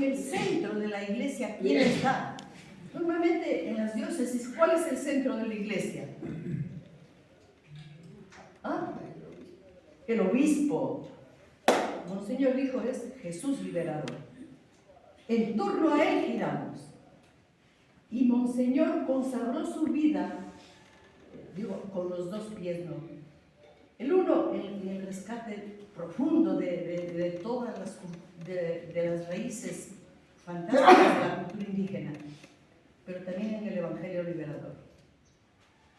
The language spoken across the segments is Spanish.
en el centro de la iglesia, ¿quién está? Normalmente en las diócesis, ¿cuál es el centro de la iglesia? ¿Ah? El obispo. Monseñor dijo, es Jesús liberador. En torno a él giramos. Y Monseñor consagró su vida, digo, con los dos pies, ¿no? El uno, en el rescate profundo de todas las raíces fantásticas de la cultura indígena, pero también en el Evangelio liberador.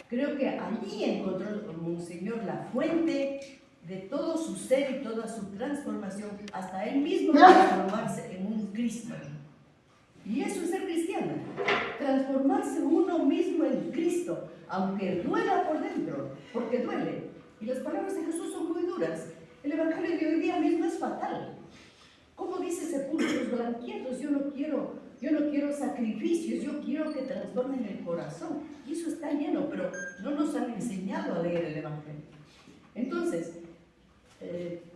Creo que allí encontró Monseñor la fuente de todo su ser y toda su transformación, hasta él mismo transformarse en un Cristo. Y eso es ser cristiano, transformarse uno mismo en Cristo, aunque duela por dentro, porque duele. Y las palabras de Jesús son muy duras. El Evangelio de hoy día mismo es fatal. ¿Cómo dice sepulcros blanqueados? Yo no quiero sacrificios, yo quiero que transformen el corazón. Y eso está lleno, pero no nos han enseñado a leer el Evangelio. Entonces,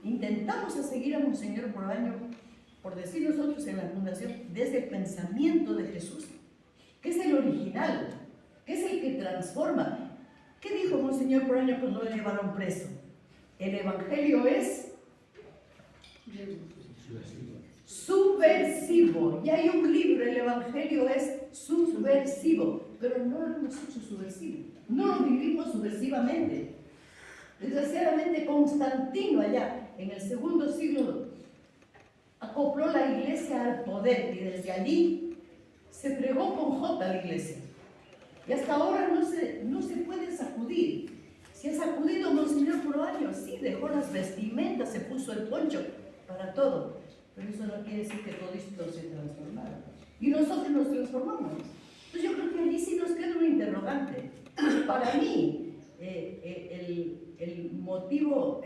intentamos a seguir a Monseñor Proaño, por decir nosotros en la fundación, desde el pensamiento de Jesús, que es el original, que es el que transforma. ¿Qué dijo Monseñor Proaño cuando lo llevaron preso? El Evangelio es subversivo. Y hay un libro, el Evangelio es subversivo, pero no lo hemos hecho subversivo, no lo vivimos subversivamente. Desgraciadamente Constantino allá en el segundo siglo acopló la iglesia al poder y desde allí se fregó con J la iglesia. Y hasta ahora no se puede sacudir. Se ha sacudido Monseñor Proaño, sí, dejó las vestimentas, se puso el poncho para todo. Pero eso no quiere decir que todo esto se transformara. Y nosotros nos transformamos. Entonces yo creo que allí sí nos queda un interrogante. Para mí, el motivo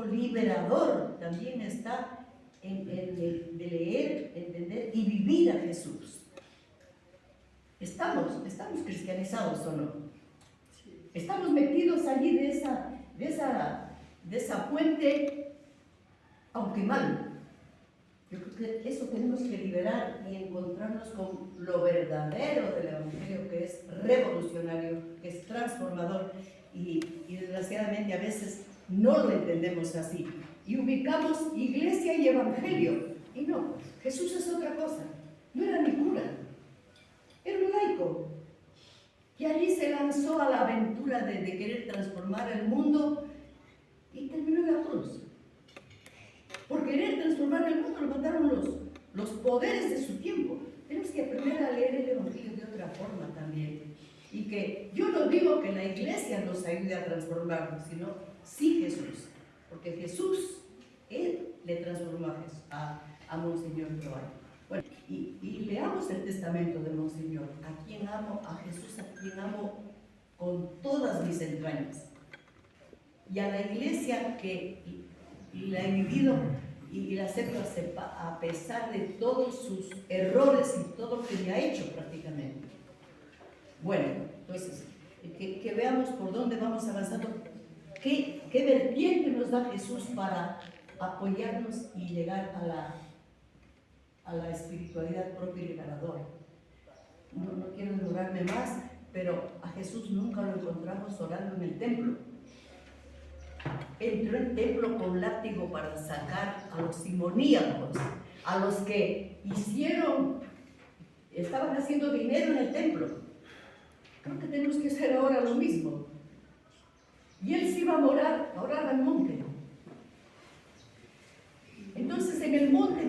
liberador también está en de leer, entender y vivir a Jesús. ¿Estamos cristianizados o no? Estamos metidos allí de esa fuente, aunque mal. Yo creo que eso tenemos que liberar y encontrarnos con lo verdadero del Evangelio, que es revolucionario, que es transformador, y desgraciadamente a veces no lo entendemos así. Y ubicamos iglesia y evangelio. Y no, Jesús es otra cosa. No era ni cura, era un laico. Y allí se lanzó a la aventura de querer transformar el mundo y terminó en la cruz. Por querer transformar el mundo lo mandaron los poderes de su tiempo. Tenemos que aprender a leer el Evangelio de otra forma también. Y que yo no digo que la iglesia nos ayude a transformarnos, sino sí Jesús. Porque Jesús, Él le transformó a Monseñor Proaño. Bueno, y leamos el testamento de Monseñor. A quien amo, a Jesús, a quien amo con todas mis entrañas. Y a la iglesia que la he vivido y la acepto a pesar de todos sus errores y todo lo que me ha hecho prácticamente. Bueno, entonces, que veamos por dónde vamos avanzando, qué vertiente nos da Jesús para apoyarnos y llegar a la espiritualidad propia y liberadora. No quiero demorarme más, pero a Jesús nunca lo encontramos orando en el templo. Entró en el templo con látigo para sacar a los simoníacos, a los que estaban haciendo dinero en el templo. Creo que tenemos que hacer ahora lo mismo. Y él se iba a orar al monte. Entonces en el monte,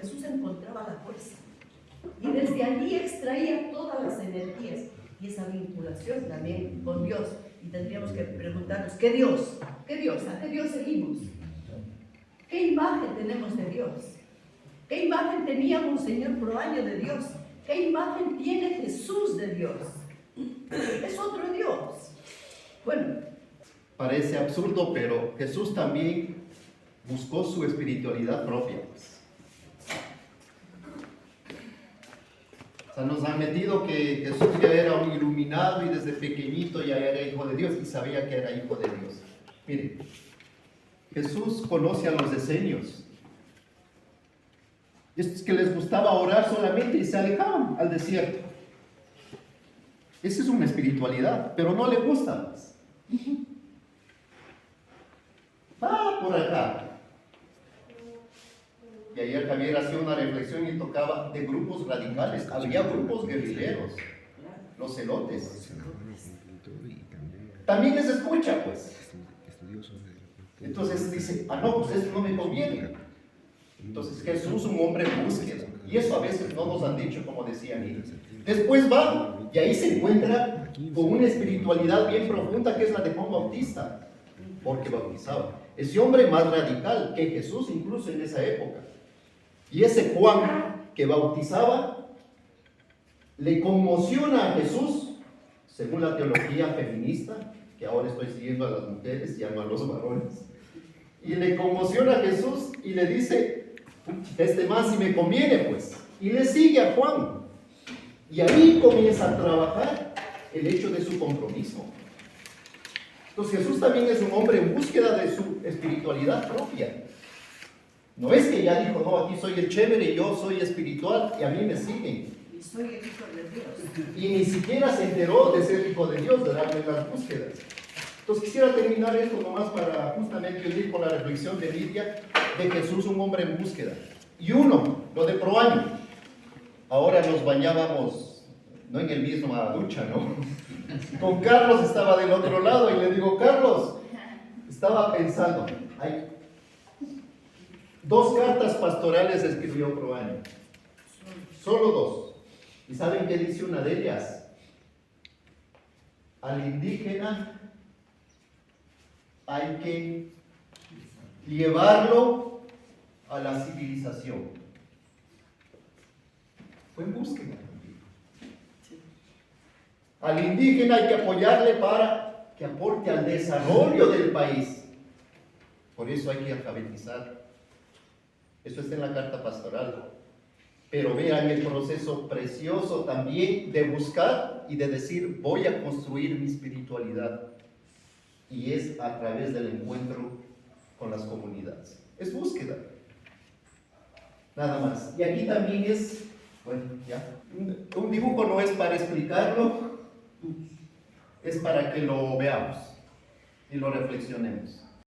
Jesús encontraba la fuerza. Y desde allí extraía todas las energías y esa vinculación también con Dios. Y tendríamos que preguntarnos, ¿qué Dios? ¿Qué Dios? ¿A qué Dios seguimos? ¿Qué imagen tenemos de Dios? ¿Qué imagen tenía Monseñor Proaño de Dios? ¿Qué imagen tiene Jesús de Dios? Es otro Dios. Bueno. Parece absurdo, pero Jesús también buscó su espiritualidad propia. O sea, nos han metido que Jesús ya era un iluminado y desde pequeñito ya era hijo de Dios y sabía que era hijo de Dios. Miren, Jesús conoce a los esenios. Estos que les gustaba orar solamente y se alejaban al desierto. Esa es una espiritualidad, pero no le gusta más. Va por acá. Y ayer Javier hacía una reflexión y tocaba de grupos radicales. Había grupos guerrilleros, los celotes. También les escucha, pues. Entonces dice, no, pues eso no me conviene. Entonces Jesús, un hombre en búsqueda. Y eso a veces no nos han dicho, como decían ellos. Después va y ahí se encuentra con una espiritualidad bien profunda que es la de Juan Bautista, porque bautizaba. Ese hombre más radical que Jesús incluso en esa época. Y ese Juan que bautizaba le conmociona a Jesús, según la teología feminista, que ahora estoy siguiendo a las mujeres y no a los varones. Y le conmociona a Jesús y le dice, este más si me conviene pues. Y le sigue a Juan. Y ahí comienza a trabajar el hecho de su compromiso. Entonces Jesús también es un hombre en búsqueda de su espiritualidad propia. No es que ya dijo, no, aquí soy el chévere, yo soy espiritual y a mí me siguen. Y soy el hijo de Dios. Y ni siquiera se enteró de ser hijo de Dios, de darle las búsquedas. Entonces quisiera terminar esto nomás para justamente unir con la reflexión de Lidia de Jesús, un hombre en búsqueda. Y uno, lo de Proaño. Ahora nos bañábamos, no en el mismo ducha, ¿no? Con Carlos estaba del otro lado y le digo, Carlos, estaba pensando, hay 2 cartas pastorales escribió Proaño. Solo 2. ¿Y saben qué dice una de ellas? Al indígena hay que llevarlo a la civilización. Fue en búsqueda. Al indígena hay que apoyarle para que aporte al desarrollo del país. Por eso hay que alfabetizar. Eso está en la carta pastoral. Pero vean el proceso precioso también de buscar y de decir, voy a construir mi espiritualidad. Y es a través del encuentro con las comunidades. Es búsqueda. Nada más. Y aquí también es, bueno, ya. Un dibujo no es para explicarlo, es para que lo veamos y lo reflexionemos.